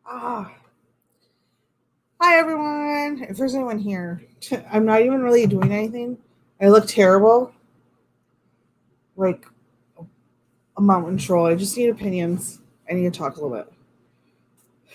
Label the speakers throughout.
Speaker 1: Ah, hi everyone. If there's anyone here, I'm not even really doing anything. I look terrible, like a mountain troll. I just need opinions. I need to talk a little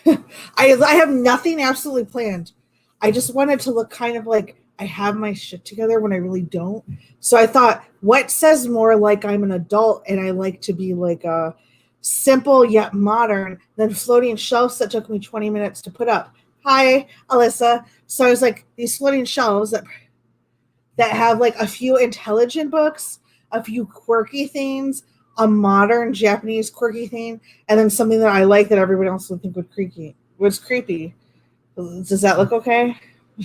Speaker 1: bit. I have nothing absolutely planned. I just wanted to look kind of like I have my shit together when I really don't. So I thought, what says more like I'm an adult and I like to be like a simple yet modern than floating shelves that took me 20 minutes to put up. Hi, Alyssa. So I was like, these floating shelves that have like a few intelligent books, a few quirky things, a modern Japanese quirky thing, and then something that I like that everybody else would think was creepy. Does that look okay?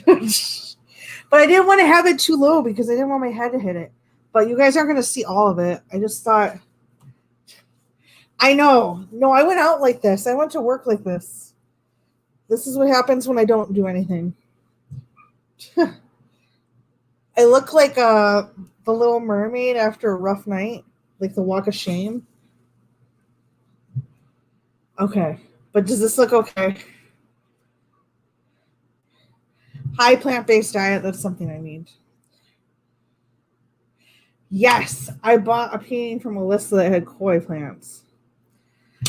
Speaker 1: But I didn't want to have it too low because I didn't want my head to hit it. But you guys aren't going to see all of it. I just thought, I know. No, I went out like this. I went to work like this. This is what happens when I don't do anything. I look like the Little Mermaid after a rough night, like the Walk of Shame. Okay, but does this look okay? High plant based diet. That's something I need. Yes, I bought a painting from Alyssa that had koi plants.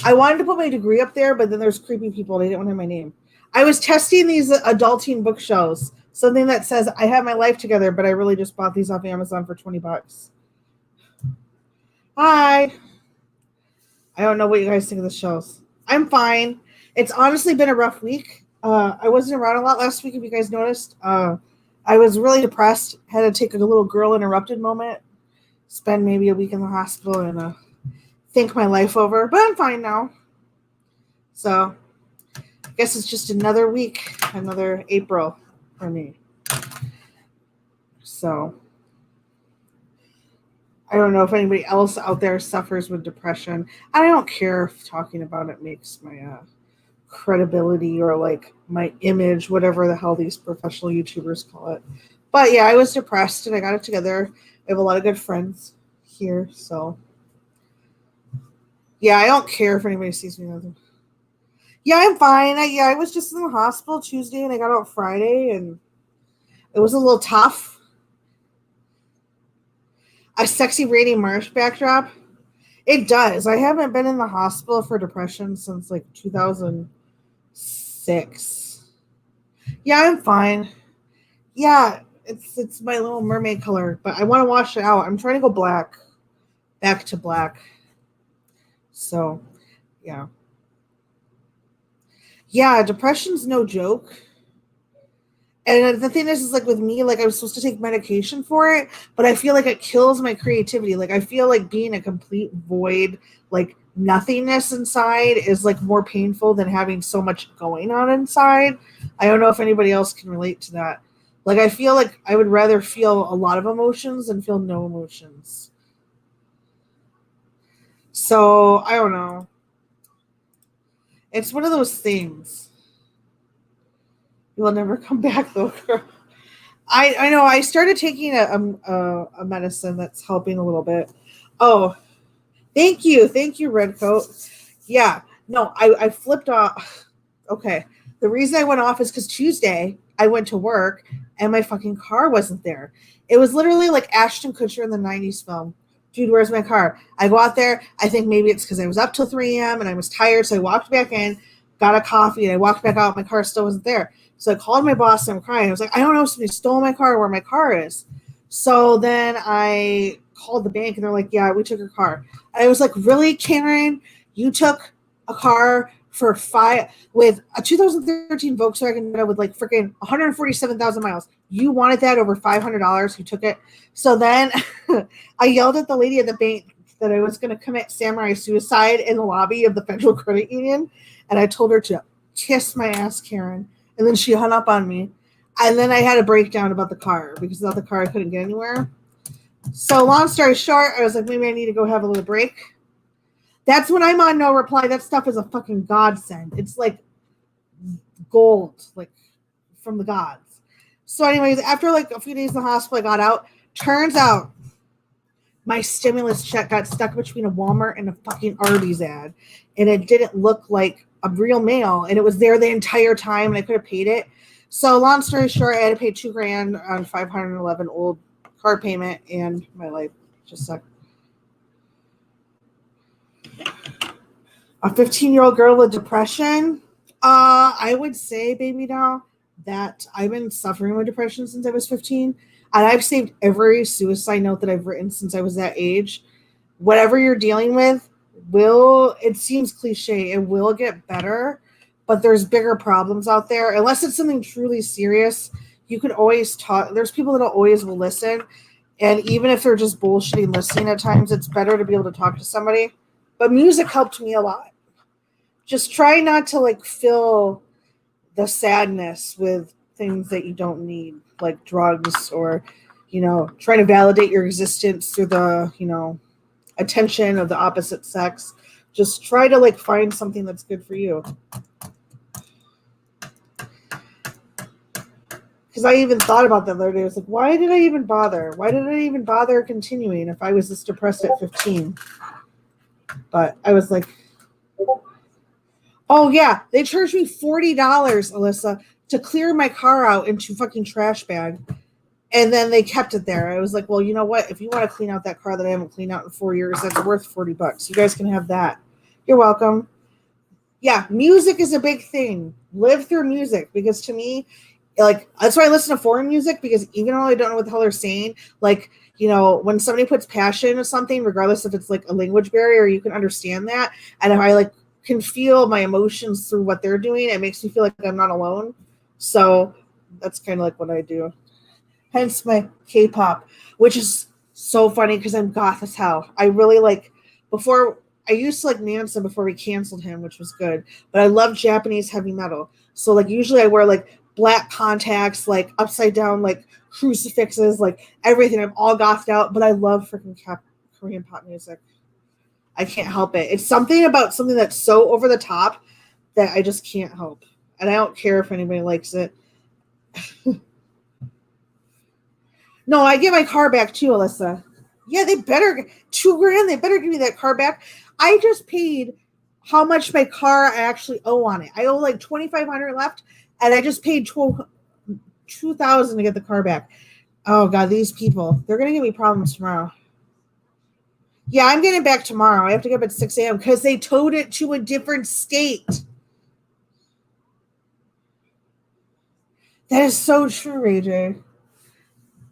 Speaker 1: I wanted to put my degree up there, but then there's creepy people. They didn't want to have my name. I was testing these adulting bookshelves. Something that says I have my life together, but I really just bought these off Amazon for $20. Hi. I don't know what you guys think of the shows. I'm fine. It's honestly been a rough week. I wasn't around a lot last week, if you guys noticed. I was really depressed. Had to take a little girl interrupted moment. Spend maybe a week in the hospital and think my life over. But I'm fine now. So I guess it's just another week, another April for me. So I don't know if anybody else out there suffers with depression. I don't care if talking about it makes my credibility or like my image, whatever the hell these professional YouTubers call it. But yeah, I was depressed and I got it together. I have a lot of good friends here, so yeah, I don't care if anybody sees me. Yeah, I'm fine. I was just in the hospital Tuesday and I got out Friday and it was a little tough. A sexy Rainy Marsh backdrop. It does. I haven't been in the hospital for depression since like 2006. Yeah, I'm fine. Yeah, it's my Little Mermaid color, but I want to wash it out. I'm trying to go black, back to black. So, yeah. Yeah, depression's no joke. And the thing is like with me, like I was supposed to take medication for it, but I feel like it kills my creativity. Like I feel like being a complete void, like nothingness inside is like more painful than having so much going on inside. I don't know if anybody else can relate to that. Like I feel like I would rather feel a lot of emotions than feel no emotions. So I don't know. It's one of those things. You will never come back though, girl. I know. I started taking a medicine that's helping a little bit. Oh, thank you, Redcoat. Yeah, no, I flipped off. Okay, the reason I went off is because Tuesday I went to work and my fucking car wasn't there. It was literally like Ashton Kutcher in the '90s film. Dude, where's my car? I go out there. I think maybe it's because I was up till 3 a.m. and I was tired, so I walked back in, got a coffee, and I walked back out. My car still wasn't there. So I called my boss and I'm crying. I was like, I don't know, somebody stole my car, where my car is. So then I called the bank and they're like, yeah, we took your car. I was like, really, Karen? You took a car for five with a 2013 Volkswagen Jetta with like freaking 147,000 miles. You wanted that over $500. You took it. So then I yelled at the lady at the bank that I was going to commit samurai suicide in the lobby of the Federal Credit Union. And I told her to kiss my ass, Karen. And then she hung up on me. And then I had a breakdown about the car because without the car I couldn't get anywhere. So long story short, I was like, maybe I need to go have a little break. That's when I'm on no reply. That stuff is a fucking godsend. It's like gold, like from the gods. So, anyways, after like a few days in the hospital, I got out. Turns out my stimulus check got stuck between a Walmart and a fucking Arby's ad. And it didn't look like a real mail, and it was there the entire time, and I could have paid it. So long story short, I had to pay $2,000 on 511 old car payment, and my life just sucked. A 15-year-old girl with depression. I would say, baby doll, that I've been suffering with depression since I was 15, and I've saved every suicide note that I've written since I was that age. Whatever you're dealing with it seems cliche, it will get better, but there's bigger problems out there. Unless it's something truly serious, you can always talk. There's people that always will listen, and even if they're just bullshitting listening at times, it's better to be able to talk to somebody. But music helped me a lot. Just try not to like fill the sadness with things that you don't need, like drugs or, trying to validate your existence through the, attention of the opposite sex. Just try to like find something that's good for you. Because I even thought about that the other day. I was like, why did I even bother? Why did I even bother continuing if I was this depressed at 15? But I was like, oh yeah, they charged me $40, Alyssa, to clear my car out into fucking trash bag. And then they kept it there. I was like, well, you know what? If you want to clean out that car that I haven't cleaned out in 4 years, that's worth $40. You guys can have that. You're welcome. Yeah, music is a big thing. Live through music, because to me, like, that's why I listen to foreign music, because even though I don't know what the hell they're saying, like, when somebody puts passion into something, regardless if it's like a language barrier, you can understand that. And if I like can feel my emotions through what they're doing, it makes me feel like I'm not alone. So that's kind of like what I do. Hence my K-pop, which is so funny because I'm goth as hell. I really like, before, I used to like Manson before we canceled him, which was good, but I love Japanese heavy metal. So like usually I wear like black contacts, like upside down, like crucifixes, like everything. I'm all gothed out, but I love freaking Korean pop music. I can't help it. It's something about something that's so over the top that I just can't help. And I don't care if anybody likes it. No, I get my car back too, Alyssa. Yeah, they better, $2,000. They better give me that car back. I just paid how much my car I actually owe on it. I owe like $2,500 left, and I just paid $2,000 to get the car back. Oh God, these people, they're gonna give me problems tomorrow. Yeah, I'm getting it back tomorrow. I have to get up at 6 a.m. because they towed it to a different state. That is so true, Ray J.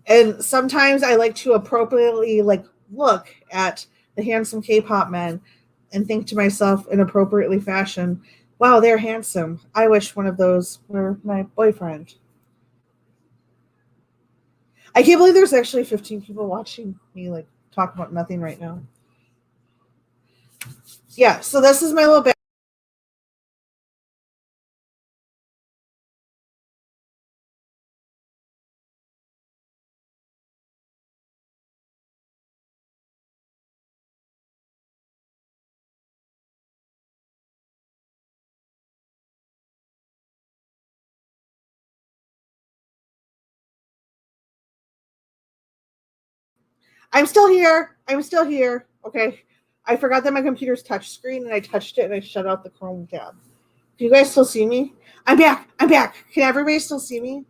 Speaker 1: And sometimes I like to appropriately like look at the handsome K-pop men and think to myself in appropriately fashion, wow, they're handsome. I wish one of those were my boyfriend. I can't believe there's actually 15 people watching me like talk about nothing right now. Yeah, so this is my little bit. I'm still here. I'm still here. Okay. I forgot that my computer's touch screen and I touched it and I shut out the Chrome tab. Can you guys still see me? I'm back. I'm back. Can everybody still see me?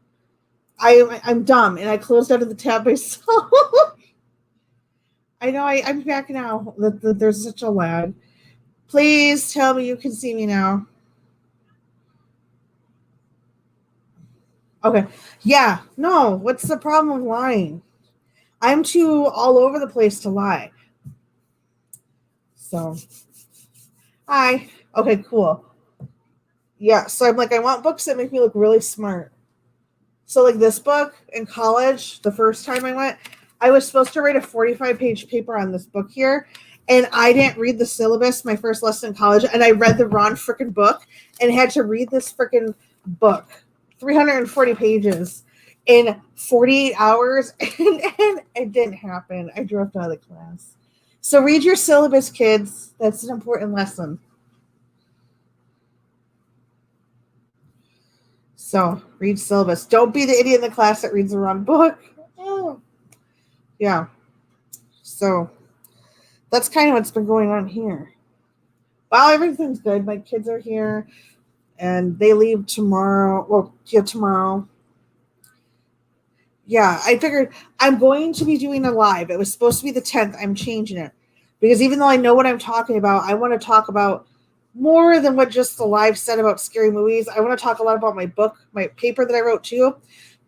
Speaker 1: I'm dumb and I closed out of the tab myself. I know I'm back now. There's such a lag. Please tell me you can see me now. Okay. Yeah. No. What's the problem with lying? I'm too all over the place to lie. So, hi. Okay, cool. Yeah. So I'm like, I want books that make me look really smart. So like this book in college, the first time I went, I was supposed to write a 45-page paper on this book here. And I didn't read the syllabus my first lesson in college. And I read the wrong freaking book and had to read this freaking book, 340 pages in 48 hours. And it didn't happen. I dropped out of the class. So read your syllabus, kids. That's an important lesson. So read syllabus. Don't be the idiot in the class that reads the wrong book. Oh. Yeah. So that's kind of what's been going on here. Well, everything's good. My kids are here, and they leave tomorrow. Well, yeah, tomorrow. Yeah, I figured I'm going to be doing a live. It was supposed to be the 10th. I'm changing it because even though I know what I'm talking about, I want to talk about more than what just the live said about scary movies. I want to talk a lot about my book, my paper that I wrote too.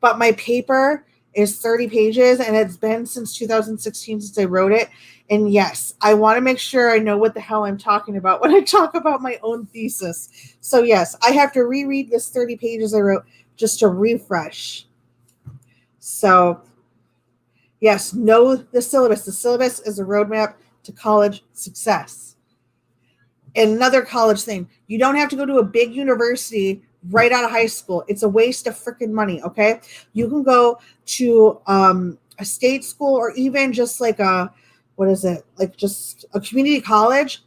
Speaker 1: But my paper is 30 pages and it's been since 2016 since I wrote it. And yes, I want to make sure I know what the hell I'm talking about when I talk about my own thesis. So, yes, I have to reread this 30 pages I wrote just to refresh. So, yes, know the syllabus. The syllabus is a roadmap to college success. And another college thing, you don't have to go to a big university right out of high school. It's a waste of freaking money, okay? You can go to a state school or even just like what is it? Like just a community college.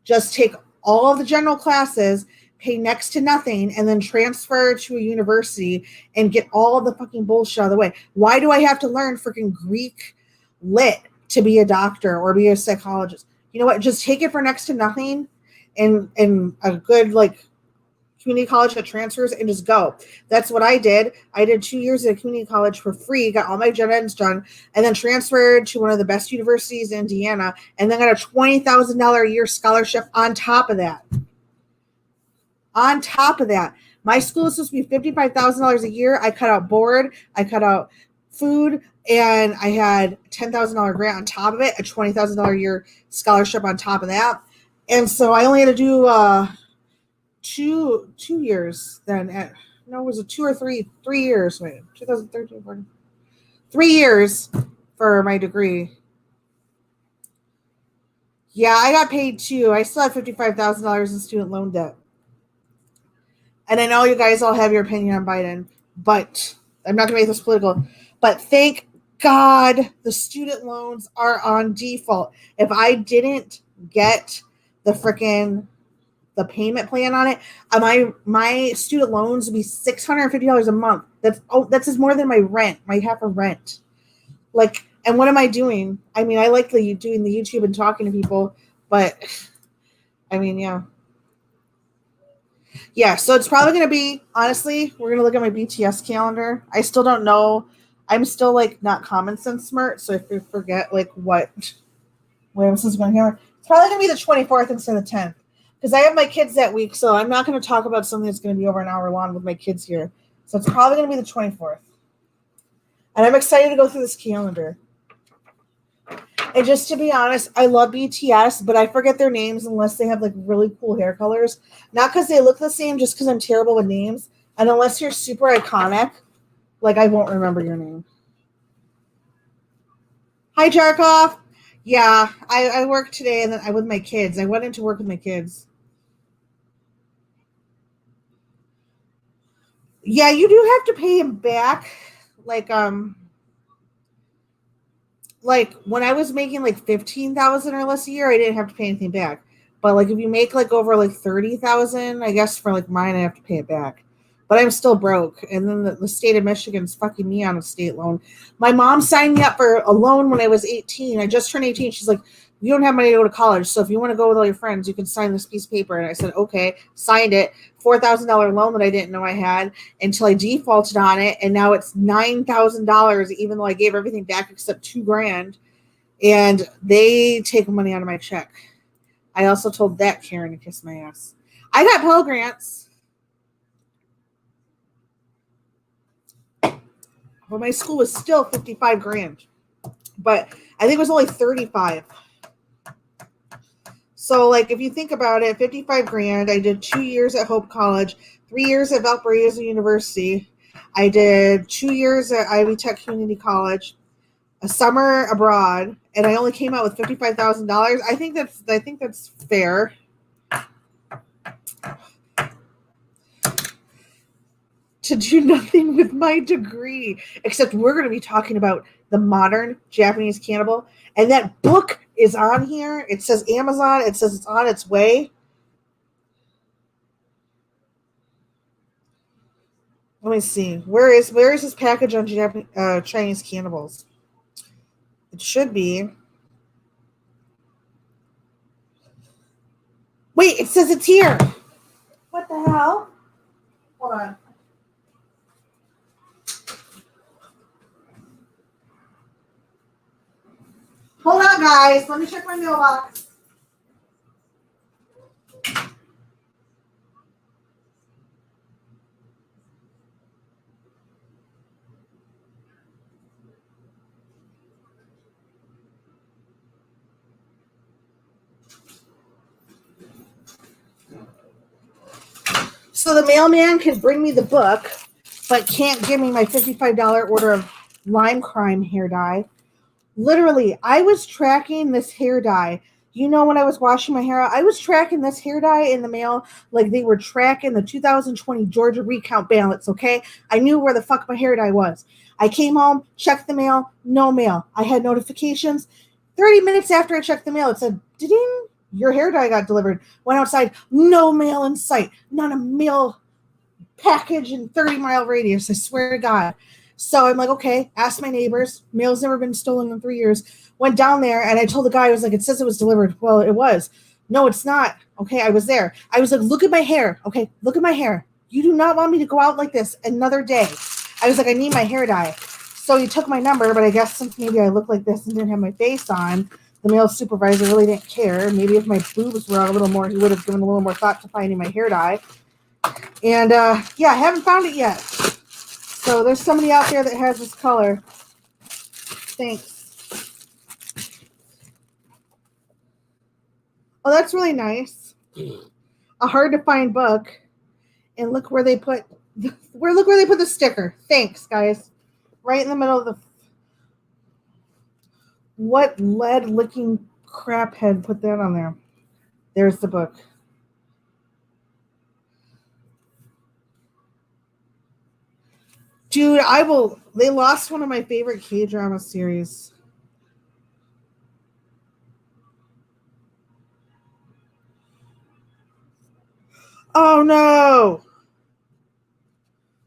Speaker 1: Just take all of the general classes, pay next to nothing, and then transfer to a university and get all of the fucking bullshit out of the way. Why do I have to learn freaking Greek lit to be a doctor or be a psychologist? You know what? Just take it for next to nothing and a good like community college that transfers and just go. That's what I did. I did 2 years at a community college for free, got all my gen eds done, and then transferred to one of the best universities in Indiana, and then got a $20,000 a year scholarship on top of that. On top of that, my school is supposed to be $55,000 a year. I cut out board, I cut out food, and I had $10,000 grant on top of it, a $20,000 a year scholarship on top of that. And so I only had to do 2 years then. No, was it 2 or 3 years? Wait, 2013, 3 years for my degree. Yeah, I got paid too. I still have $55,000 in student loan debt. And I know you guys all have your opinion on Biden, but I'm not going to make this political. But thank God the student loans are on default. If I didn't get the payment plan on it, my student loans would be $650 a month. That's more than my rent, my half of rent. Like, and what am I doing? I mean, I like doing the YouTube and talking to people, but I mean, yeah. Yeah, so it's probably going to be, honestly, we're going to look at my BTS calendar. I still don't know. I'm still like not common sense smart, so if you forget like what Williamson's going here, it's probably going to be the 24th instead of the 10th because I have my kids that week, so I'm not going to talk about something that's going to be over an hour long with my kids here. So it's probably going to be the 24th. And I'm excited to go through this calendar. And just to be honest, I love BTS, but I forget their names unless they have like really cool hair colors. Not because they look the same, just because I'm terrible with names. And unless you're super iconic, like I won't remember your name. Hi, Jarkov. Yeah, I worked today and then I with my kids. I went into work with my kids. Yeah, you do have to pay him back. Like like when I was making like 15,000 or less a year, I didn't have to pay anything back. But like if you make like over like 30,000, I guess for like mine, I have to pay it back. But I'm still broke. And then the state of Michigan's fucking me on a state loan. My mom signed me up for a loan when I was 18. I just turned 18. She's like, you don't have money to go to college. So if you want to go with all your friends, you can sign this piece of paper. And I said, okay, signed it. $4,000 loan that I didn't know I had until I defaulted on it. And now it's $9,000, even though I gave everything back except $2,000. And they take money out of my check. I also told that Karen to kiss my ass. I got Pell Grants. But my school was still 55 grand. But I think it was only 35. So, like, if you think about it, 55 grand. I did 2 years at Hope College, 3 years at Valparaiso University. I did 2 years at Ivy Tech Community College, a summer abroad, and I only came out with $55,000. I think that's fair. To do nothing with my degree, except we're going to be talking about the modern Japanese cannibal. And that book is on here. It says Amazon. It says it's on its way. Let me see. Where is this package on Chinese cannibals? It should be. Wait, it says it's here. What the hell? Hold on. Hold on, guys. Let me check my mailbox. So the mailman can bring me the book, but can't give me my $55 order of Lime Crime hair dye. Literally, I was tracking this hair dye. You know, when I was washing my hair out, I was tracking this hair dye in the mail like they were tracking the 2020 Georgia recount ballots, okay? I knew where the fuck my hair dye was. I came home, checked the mail, no mail. I had notifications. 30 minutes after I checked the mail, it said, ding, your hair dye got delivered. Went outside, no mail in sight. Not a mail package in 30-mile radius, I swear to God. So I'm like, okay, asked my neighbors. Mail's never been stolen in 3 years. Went down there and I told the guy, I was like, it says it was delivered. Well, it was. No, it's not. Okay, I was there. I was like, look at my hair. Okay, look at my hair. You do not want me to go out like this another day. I was like, I need my hair dye. So he took my number, but I guess since maybe I look like this and didn't have my face on, the mail supervisor really didn't care. Maybe if my boobs were out a little more, he would have given a little more thought to finding my hair dye. And yeah, I haven't found it yet. So there's somebody out there that has this color. Thanks. Oh, that's really nice. A hard to find book. And look where they put the sticker. Thanks, guys. Right in the middle of the what lead licking crap head put that on there. There's the book. Dude, they lost one of my favorite K-drama series. Oh no!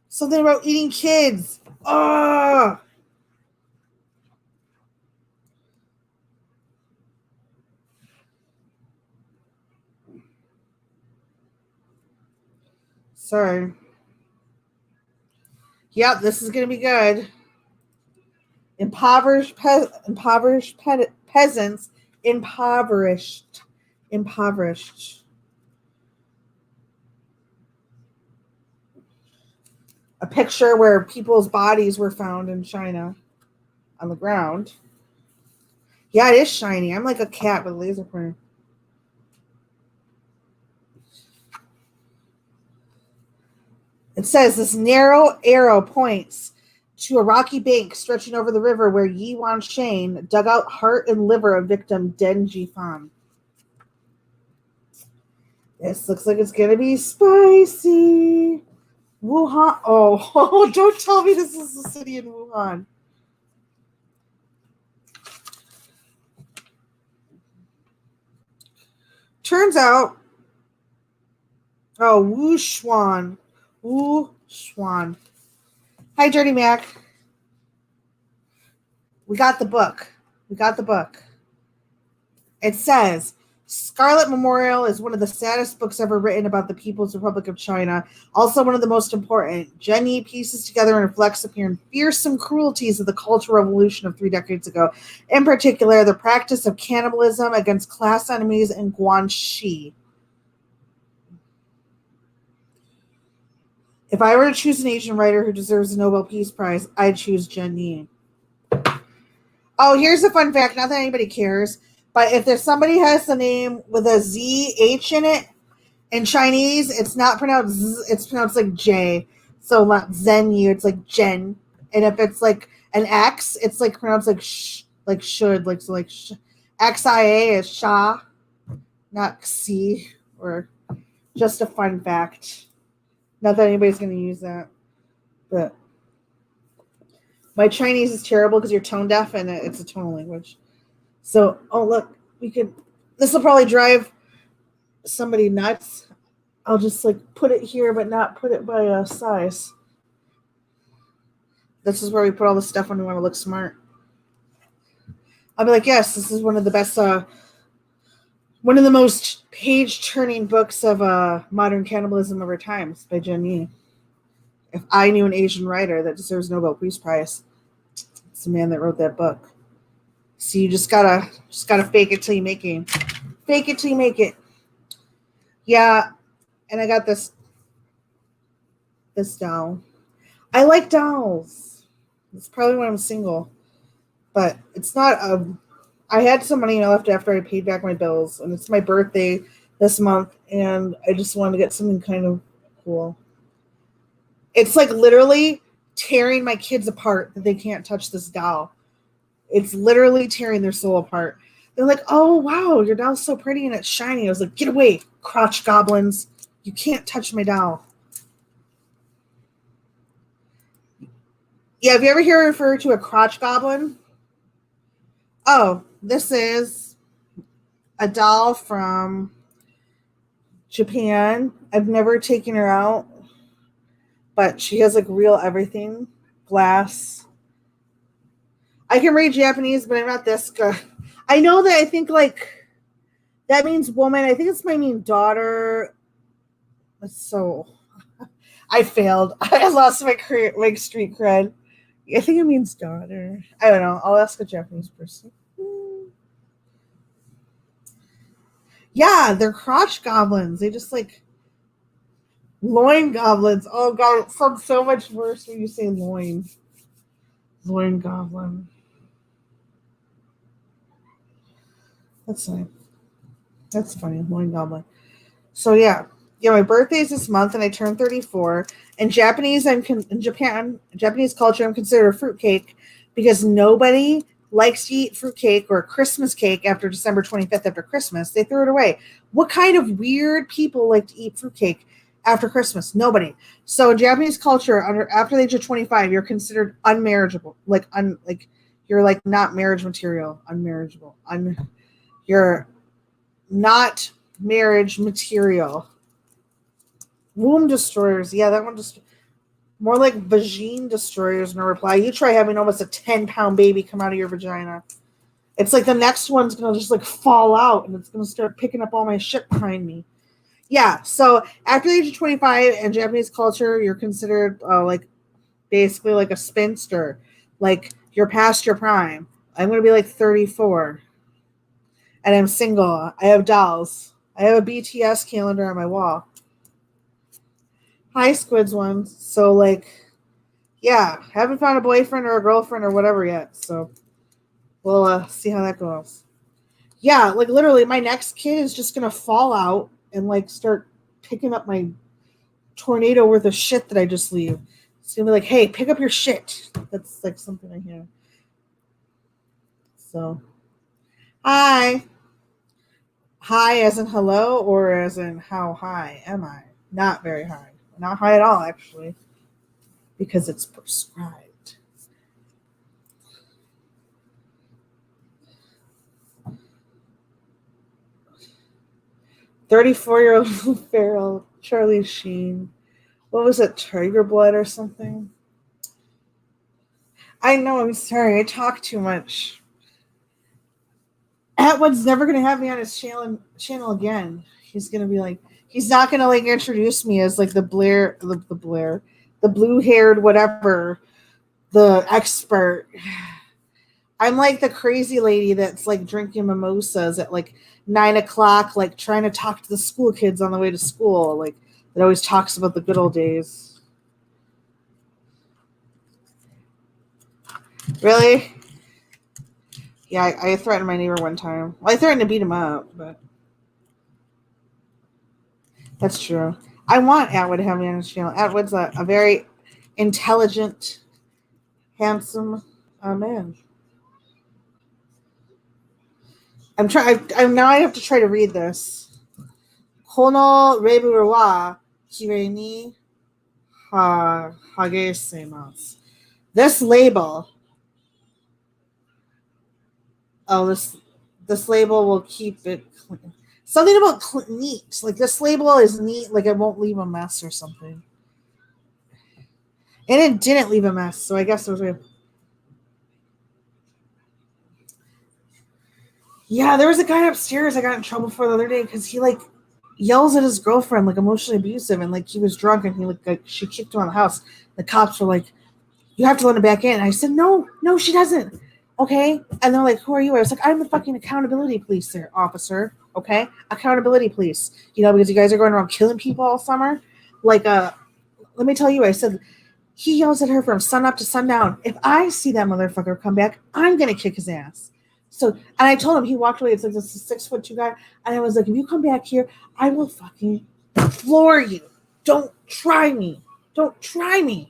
Speaker 1: Something about eating kids. Oh! Sorry. Yep, this is going to be good. Impoverished peasants. Impoverished. A picture where people's bodies were found in China on the ground. Yeah, it is shiny. I'm like a cat with a laser pointer. It says this narrow arrow points to a rocky bank stretching over the river where Yi Wansheng dug out heart and liver of victim Den Jifan. This looks like it's going to be spicy. Wuhan. Oh, don't tell me this is the city in Wuhan. Turns out, Wuchuan. Hi, Dirty Mac. We got the book. It says, Scarlet Memorial is one of the saddest books ever written about the People's Republic of China. Also one of the most important. Zhen Yi pieces together and reflects upon fearsome cruelties of the Cultural Revolution of 3 decades ago. In particular, the practice of cannibalism against class enemies in Guangxi. If I were to choose an Asian writer who deserves a Nobel Peace Prize, I'd choose Zhen Yi. Oh, here's a fun fact. Not that anybody cares, but if there's somebody has the name with a Z-H in it, in Chinese, it's not pronounced Z, it's pronounced like J. So not Zhen Yi, it's like Jen. And if it's like an X, it's like pronounced like sh, like should, like so like sh. X-I-A is Sha, not Xi, or just a fun fact. Not that anybody's going to use that, but my Chinese is terrible because you're tone deaf and it's a tonal language. So, oh look, this will probably drive somebody nuts. I'll just like put it here, but not put it by size. This is where we put all the stuff when we want to look smart. I'll be like, yes, this is one of the best One of the most page-turning books of modern cannibalism of our times by Jen Yi. If I knew an Asian writer that deserves a Nobel Peace Prize, it's the man that wrote that book. So you just gotta fake it till you make it. Fake it till you make it. Yeah, and I got this doll. I like dolls. It's probably when I'm single, but it's not a. I had some money left after I paid back my bills, and it's my birthday this month, and I just wanted to get something kind of cool. It's like literally tearing my kids apart that they can't touch this doll. It's literally tearing their soul apart. They're like, "Oh wow, your doll's so pretty and it's shiny." I was like, "Get away, crotch goblins! You can't touch my doll." Yeah, have you ever heard referred to a crotch goblin? Oh, this is a doll from Japan. I've never taken her out, but she has like real everything, glass. I can read Japanese, but I'm not this good. I know that I think like that means woman. I think it's my mean daughter. So I failed. I lost my street cred. I think it means daughter. I don't know. I'll ask a Japanese person. Yeah, they're crotch goblins. They just like loin goblins. Oh god, it sounds so much worse when you say loin. Loin goblin. That's fine. That's funny. Loin goblin. So yeah, my birthday is this month, and I turned 34. In in Japan, Japanese culture, I'm considered a fruitcake because nobody likes to eat fruitcake or Christmas cake after December 25th after Christmas. They throw it away. What kind of weird people like to eat fruitcake after Christmas? Nobody. So in Japanese culture, after the age of 25, you're considered unmarriageable, like you're like not marriage material, unmarriageable, you're not marriage material. Womb destroyers. Yeah, that one just more like vagine destroyers. No reply. You try having almost a 10-pound baby come out of your vagina. It's like the next one's gonna just like fall out and it's gonna start picking up all my shit behind me. Yeah. So after the age of 25 in Japanese culture, you're considered like basically like a spinster. Like you're past your prime. I'm gonna be like 34, and I'm single. I have dolls. I have a BTS calendar on my wall. Hi, Squids one. So like, yeah, haven't found a boyfriend or a girlfriend or whatever yet. So we'll see how that goes. Yeah, like literally, my next kid is just gonna fall out and like start picking up my tornado worth of shit that I just leave. It's gonna be like, hey, pick up your shit. That's like something I hear. So hi, hi, as in hello, or as in how high am I? Not very high. Not high at all, actually, because it's prescribed. 34-year-old feral Charlie Sheen. What was it, Tiger Blood or something? I know, I'm sorry, I talk too much. Atwood's never gonna have me on his channel again. He's gonna be like, he's not gonna like introduce me as like the blue haired whatever, the expert. I'm like the crazy lady that's like drinking mimosas at like 9 o'clock, like trying to talk to the school kids on the way to school. Like it always talks about the good old days. Really? Yeah, I threatened my neighbor one time. Well, I threatened to beat him up, but that's true. I want Atwood to have me on his channel. Atwood's a very intelligent, handsome man. I'm trying. I'm now. I have to try to read this. Kono rebu wa kirei ni hagesimasu. This label. Oh, this label will keep it clean. Something about neat. Like this label is neat. Like it won't leave a mess or something. And it didn't leave a mess, so I guess it was. Yeah, there was a guy upstairs I got in trouble for the other day because he like yells at his girlfriend, like emotionally abusive, and like he was drunk and he like she kicked him out of the house. The cops were like, "You have to let him back in." And I said, "No, she doesn't." Okay, and they're like, "Who are you?" I was like, "I'm the fucking accountability police, sir, officer." Okay, accountability police. You know, because you guys are going around killing people all summer. Like, let me tell you, I said he yells at her from sun up to sundown. If I see that motherfucker come back, I'm gonna kick his ass. So, and I told him, he walked away. It's like this 6'2" guy, and I was like, if you come back here, I will fucking floor you. Don't try me. Don't try me.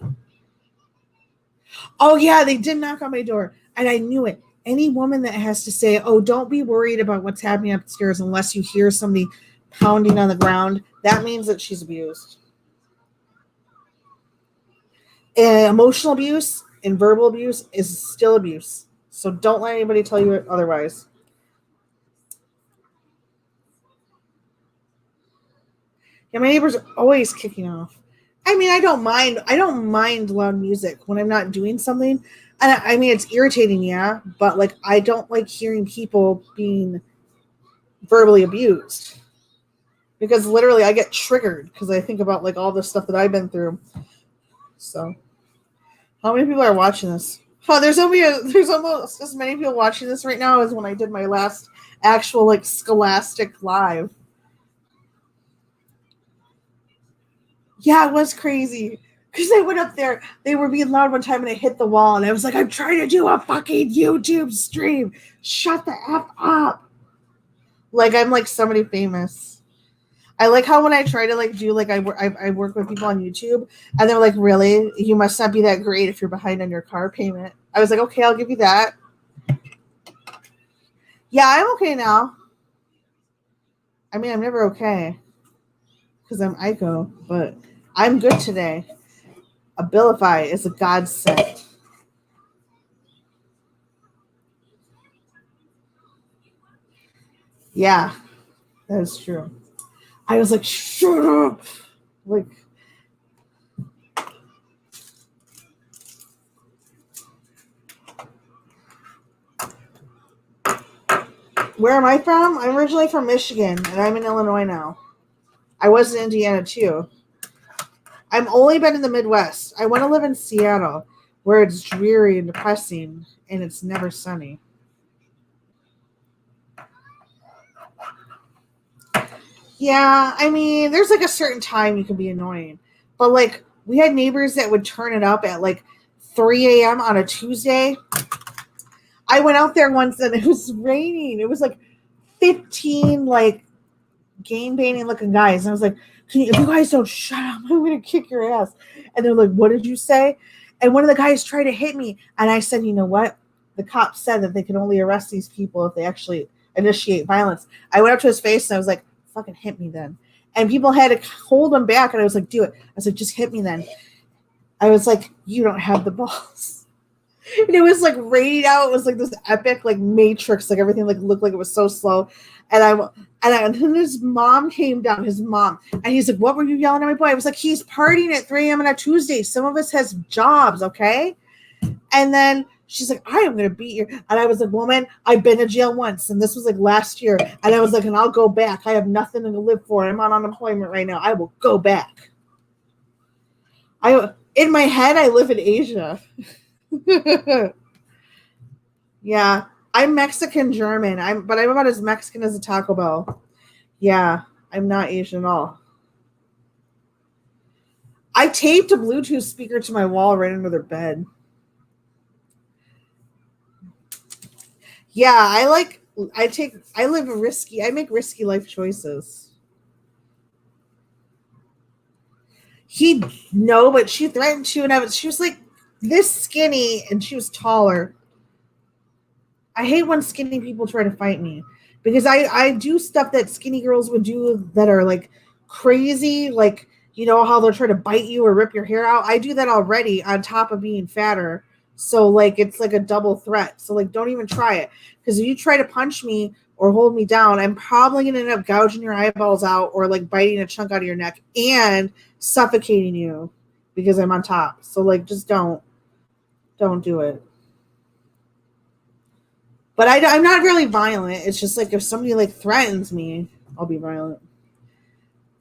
Speaker 1: Oh yeah, they did knock on my door, and I knew it. Any woman that has to say, "Oh, don't be worried about what's happening upstairs," unless you hear somebody pounding on the ground, that means that she's abused. Emotional abuse and verbal abuse is still abuse. So don't let anybody tell you otherwise. Yeah, my neighbors are always kicking off. I mean, I don't mind. I don't mind loud music when I'm not doing something. And I mean, it's irritating, yeah, but like, I don't like hearing people being verbally abused because literally I get triggered because I think about like all the stuff that I've been through. So, how many people are watching this? Oh, there's almost as many people watching this right now as when I did my last actual like Scholastic live. Yeah, it was crazy. Because I went up there, they were being loud one time and I hit the wall and I was like, I'm trying to do a fucking YouTube stream. Shut the F up. Like I'm like somebody famous. I like how when I try to like do like I work with people on YouTube and they're like, really? You must not be that great if you're behind on your car payment. I was like, okay, I'll give you that. Yeah, I'm okay now. I mean, I'm never okay because I'm Ico, but I'm good today. Abilify is a godsend. Yeah, that is true. I was like, shut up. Like, where am I from? I'm originally from Michigan, and I'm in Illinois now. I was in Indiana too. I've only been in the Midwest. I want to live in Seattle, where it's dreary and depressing, and it's never sunny. Yeah, I mean, there's like a certain time you can be annoying, but like we had neighbors that would turn it up at like 3 a.m. on a Tuesday. I went out there once and it was raining. It was like 15 like game baiting looking guys. And I was like, if you guys don't shut up, I'm going to kick your ass. And they're like, what did you say? And one of the guys tried to hit me. And I said, you know what? The cops said that they can only arrest these people if they actually initiate violence. I went up to his face and I was like, fucking hit me then. And people had to hold him back. And I was like, do it. I was like, just hit me then. I was like, you don't have the balls. And it was like raining out. It was like this epic like Matrix, like everything like looked like it was so slow. And then his mom came down, his mom, and he's like, "What were you yelling at my boy?" I was like, "He's partying at 3 a.m. on a Tuesday. Some of us has jobs, okay?" And then she's like, "I am gonna beat you." And I was like, "Woman, I've been to jail once, and this was like last year." And I was like, "And I'll go back. I have nothing to live for. I'm on unemployment right now. I will go back." I in my head, I live in Asia. Yeah, I'm Mexican German. I'm about as Mexican as a Taco Bell. Yeah, I'm not Asian at all. I taped a Bluetooth speaker to my wall right under their bed. Yeah, I make risky life choices. He no, but she threatened to, and she was like this skinny and she was taller. I hate when skinny people try to fight me because I do stuff that skinny girls would do that are like crazy, like you know how they're trying to bite you or rip your hair out. I do that already on top of being fatter. So like it's like a double threat. So like don't even try it because if you try to punch me or hold me down, I'm probably gonna end up gouging your eyeballs out or like biting a chunk out of your neck and suffocating you because I'm on top. So like just don't do it. But I'm not really violent. It's just like if somebody like threatens me, I'll be violent.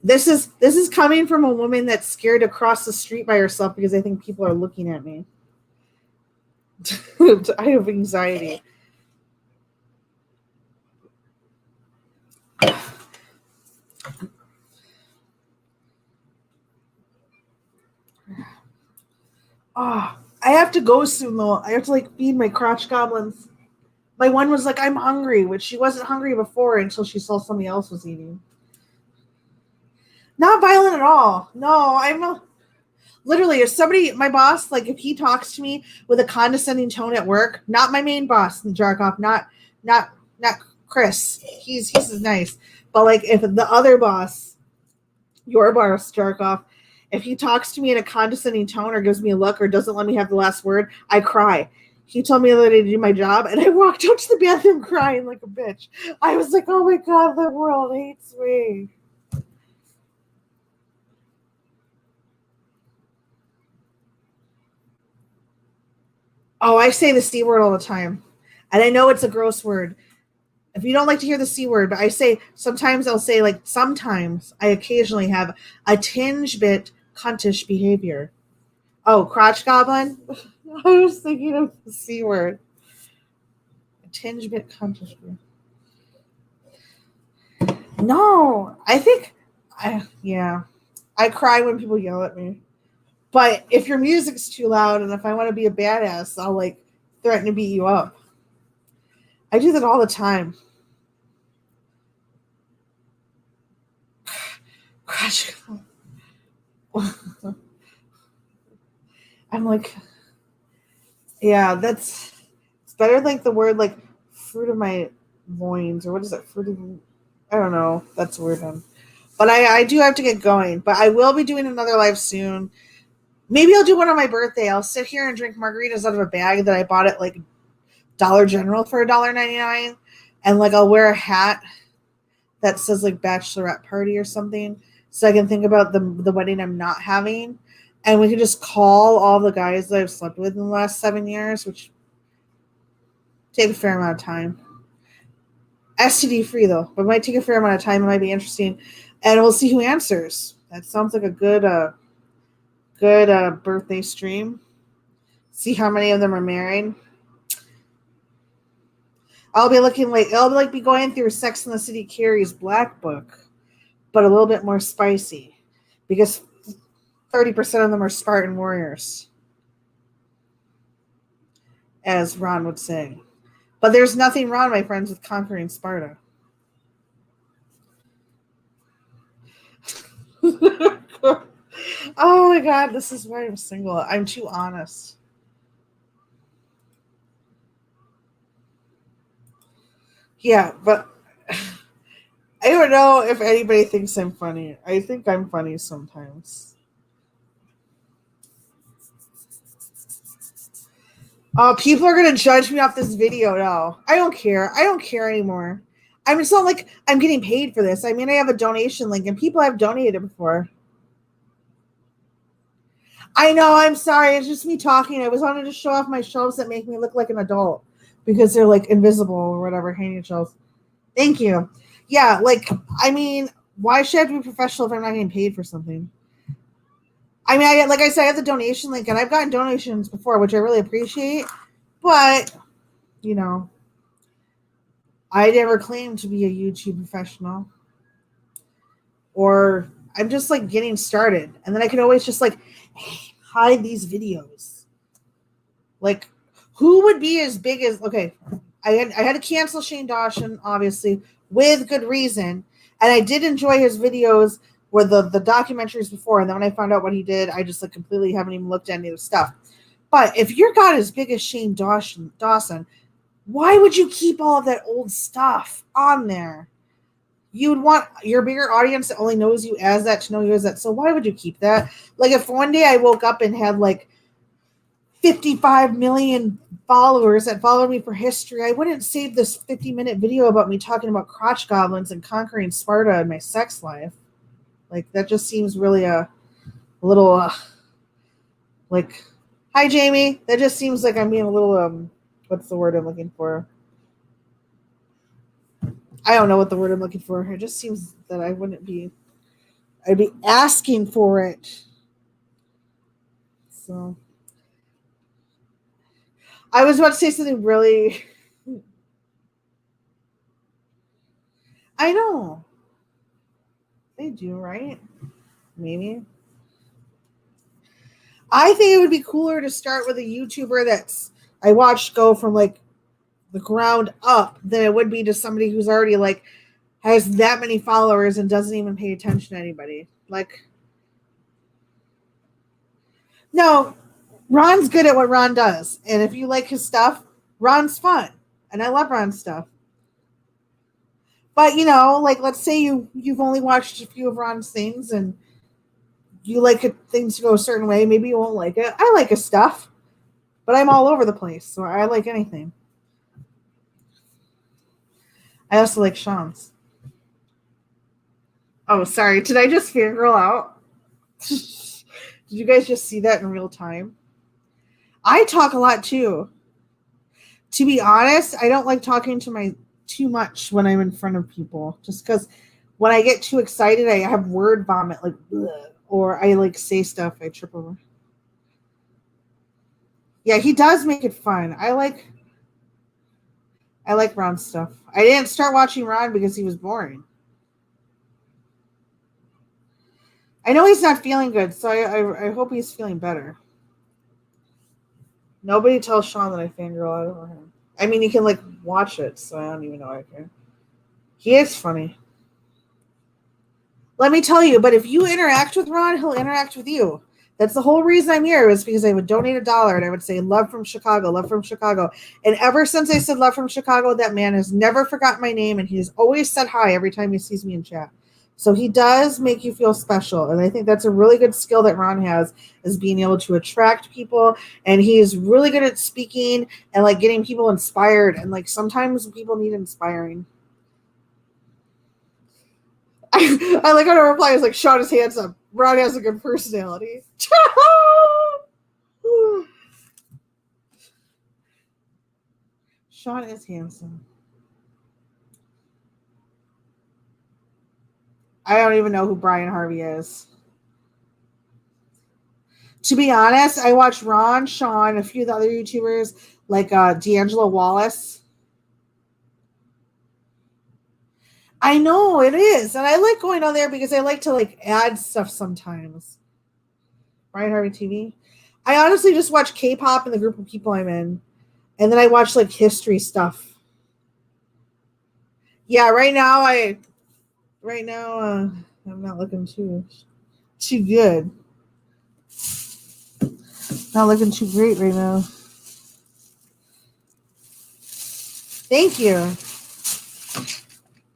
Speaker 1: This is coming from a woman that's scared to cross the street by herself because I think people are looking at me. I have anxiety. Oh, I have to go soon though. I have to like feed my crotch goblins. My one was like, I'm hungry, which she wasn't hungry before until she saw somebody else was eating. Not violent at all. No, literally, if somebody, my boss, like if he talks to me with a condescending tone at work, not my main boss, Jarkov, not Chris. He's nice, but like if the other boss, your boss, Jarkov, if he talks to me in a condescending tone or gives me a look or doesn't let me have the last word, I cry. He told me the other day to do my job, and I walked out to the bathroom crying like a bitch. I was like, oh my God, the world hates me. Oh, I say the C word all the time. And I know it's a gross word. If you don't like to hear the C word, but I say sometimes I'll say like sometimes I occasionally have a tinge bit cuntish behavior. Oh, crotch goblin? I was thinking of the C word. A tinge bit cuntish. No, I think yeah. I cry when people yell at me. But if your music's too loud and if I want to be a badass, I'll like threaten to beat you up. I do that all the time. Gosh. I'm like, yeah, it's better like the word like fruit of my loins or what is it? Fruit of, I don't know. That's a weird one. But I do have to get going. But I will be doing another live soon. Maybe I'll do one on my birthday. I'll sit here and drink margaritas out of a bag that I bought at like Dollar General for $1.99, and like I'll wear a hat that says like bachelorette party or something, so I can think about the wedding I'm not having, and we can just call all the guys that I've slept with in the last 7 years, which take a fair amount of time. STD free though, but it might take a fair amount of time. It might be interesting, and we'll see who answers. That sounds like a good birthday stream. See how many of them are married. I'll be be going through Sex and the City Carrie's Black Book, but a little bit more spicy, because 30% of them are Spartan warriors, as Ron would say. But there's nothing wrong, my friends, with conquering Sparta. Oh my God, this is why I'm single. I'm too honest. Yeah, but I don't know if anybody thinks I'm funny. I think I'm funny sometimes. Oh, people are gonna judge me off this video now. I don't care. I don't care anymore. It's not like I'm getting paid for this. I mean, I have a donation link, and people have donated before. I know. I'm sorry. It's just me talking. I was wanting to show off my shelves that make me look like an adult because they're like invisible or whatever hanging shelves. Thank you. Yeah, like I mean, why should I have to be professional if I'm not getting paid for something? I mean, like I said, I have the donation link, and I've gotten donations before, which I really appreciate. But you know, I never claimed to be a YouTube professional, or I'm just like getting started, and then I can always just like hide these videos. Like, who would be as big as? Okay, I had to cancel Shane Dawson, obviously, with good reason, and I did enjoy his videos with the documentaries before, and then when I found out what he did, I just like completely haven't even looked at any of the stuff. But if you're God as big as Shane Dawson, why would you keep all of that old stuff on there? You would want your bigger audience that only knows you as that to know you as that. So why would you keep that? Like if one day I woke up and had like 55 million followers that followed me for history, I wouldn't save this 50-minute video about me talking about crotch goblins and conquering Sparta and my sex life. Like that just seems really a little hi Jamie. That just seems like I'm being a little what's the word I'm looking for? I don't know what the word I'm looking for. It just seems that I'd be asking for it. So I was about to say something really. I know they do, right? Maybe. I think it would be cooler to start with a YouTuber that's I watched go from like the ground up than it would be to somebody who's already like has that many followers and doesn't even pay attention to anybody. Like, no, Ron's good at what Ron does, and if you like his stuff, Ron's fun, and I love Ron's stuff. But like let's say you've only watched a few of Ron's things and you like things to go a certain way. Maybe you won't like it. I like his stuff, but I'm all over the place, so I like anything. I also like Sean's. Oh, sorry. Did I just fangirl out? Did you guys just see that in real time? I talk a lot too. To be honest, I don't like talking to too much when I'm in front of people, just because when I get too excited, I have word vomit, like, bleh, or I like say stuff I trip over. Yeah, he does make it fun. I like Ron's stuff. I didn't start watching Ron because he was boring. I know he's not feeling good, so I hope he's feeling better. Nobody tells Sean that I fangirl out over him. I mean, you can like watch it, so I don't even know I care. He is funny. Let me tell you, but if you interact with Ron, he'll interact with you. That's the whole reason I'm here, is because I would donate $1 and I would say love from Chicago, love from Chicago. And ever since I said love from Chicago, that man has never forgotten my name and he's always said hi every time he sees me in chat. So he does make you feel special. And I think that's a really good skill that Ron has, is being able to attract people. And he's really good at speaking and like getting people inspired. And like sometimes people need inspiring. I like how to reply is like, Sean is handsome. Ron has a good personality. Sean is handsome. I don't even know who Brian Harvey is. To be honest, I watch Ron, Sean, a few of the other YouTubers like D'Angelo Wallace. I know it is, and I like going on there because I like to like add stuff sometimes. Brian Harvey TV. I honestly just watch K-pop and the group of people I'm in, and then I watch like history stuff. Yeah, right now I'm not looking too good. Not looking too great right now. Thank you.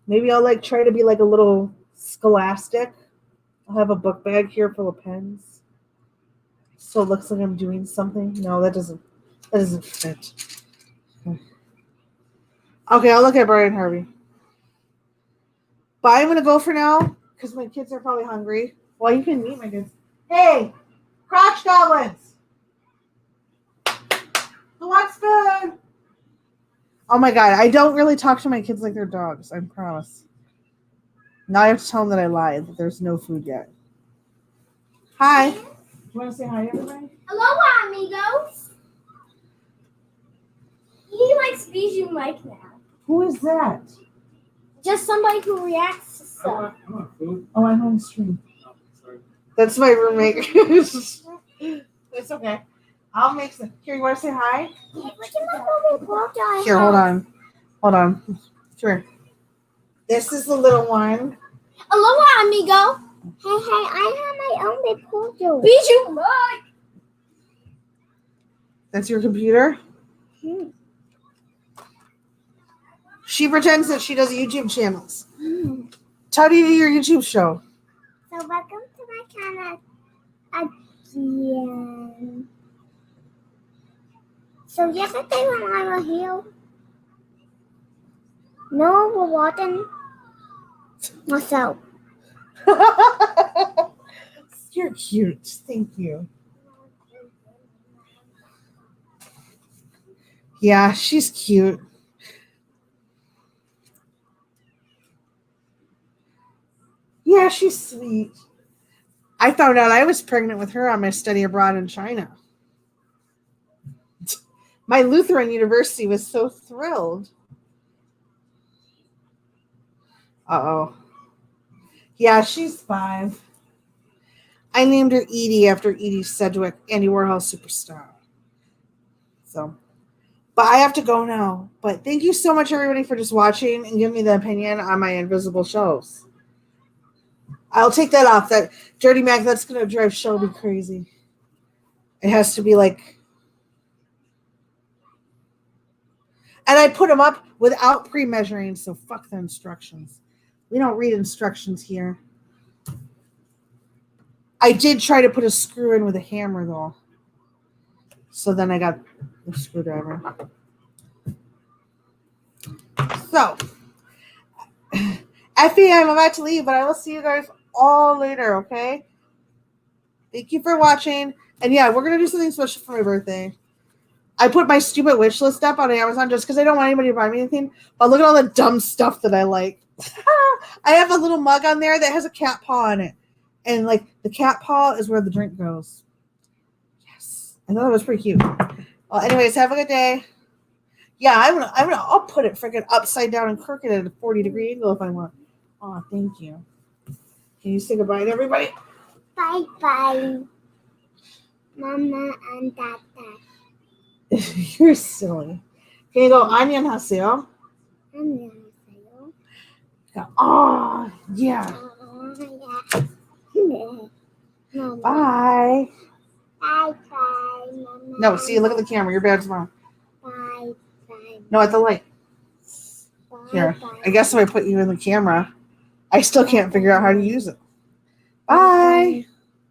Speaker 1: Maybe I'll like try to be like a little scholastic. I'll have a book bag here full of pens. So it looks like I'm doing something. No, that doesn't fit. Okay, I'll look at Brian Harvey. But I'm gonna go for now because my kids are probably hungry. Well, you can meet my kids. Hey, crotch goblins! Who wants food? Oh my god, I don't really talk to my kids like they're dogs. I promise. Now I have to tell them that I lied, that there's no food yet. Hi. You want to say hi, everybody?
Speaker 2: Hello, amigos. He likes Bijou Mike now.
Speaker 1: Who is that?
Speaker 2: Just somebody who reacts to stuff.
Speaker 3: I want food.
Speaker 1: Oh, I'm on stream.
Speaker 3: Oh, sorry.
Speaker 1: That's my roommate. It's okay. I'll make some. Here, you want to say hi? Here, hold on. Come here. This is the little one.
Speaker 2: Aloha, amigo. Hey, I have my own big portal. Bijou Mike.
Speaker 1: That's your computer? She pretends that she does YouTube channels. Tell me your YouTube show.
Speaker 2: So welcome to my channel again. So yesterday when I was here, no, we're watching myself.
Speaker 1: You're cute. Thank you. Yeah, she's cute. Yeah, she's sweet. I found out I was pregnant with her on my study abroad in China. My Lutheran university was so thrilled. Uh-oh. Yeah, she's 5. I named her Edie after Edie Sedgwick, Andy Warhol superstar. So, but I have to go now. But thank you so much, everybody, for just watching and giving me the opinion on my invisible shows. I'll take that off. That Dirty Mac, that's going to drive Shelby crazy. It has to be like... And I put them up without pre-measuring, so fuck the instructions. We don't read instructions here. I did try to put a screw in with a hammer, though. So then I got the screwdriver. So, Effie, I'm about to leave, but I will see you guys all later, okay? Thank you for watching. And yeah, we're going to do something special for my birthday. I put my stupid wish list up on Amazon just because I don't want anybody to buy me anything. But look at all the dumb stuff that I like. I have a little mug on there that has a cat paw on it. And like the cat paw is where the drink goes. Yes. I thought that was pretty cute. Well, anyways, have a good day. Yeah, I'll put it freaking upside down and crooked at a 40-degree angle if I want. Oh, thank you. Can you say goodbye to everybody?
Speaker 2: Bye-bye. Mama and Dada.
Speaker 1: You're silly. Can you go 안녕하세요?
Speaker 2: 안녕하세요.
Speaker 1: Oh, yeah.
Speaker 2: Mama.
Speaker 1: Bye.
Speaker 2: Bye-bye, Mama.
Speaker 1: No, see, look at the camera. You're bad tomorrow.
Speaker 2: Bye-bye.
Speaker 1: No, at the light. Here. I guess if I put you in the camera, I still can't figure out how to use it. Bye.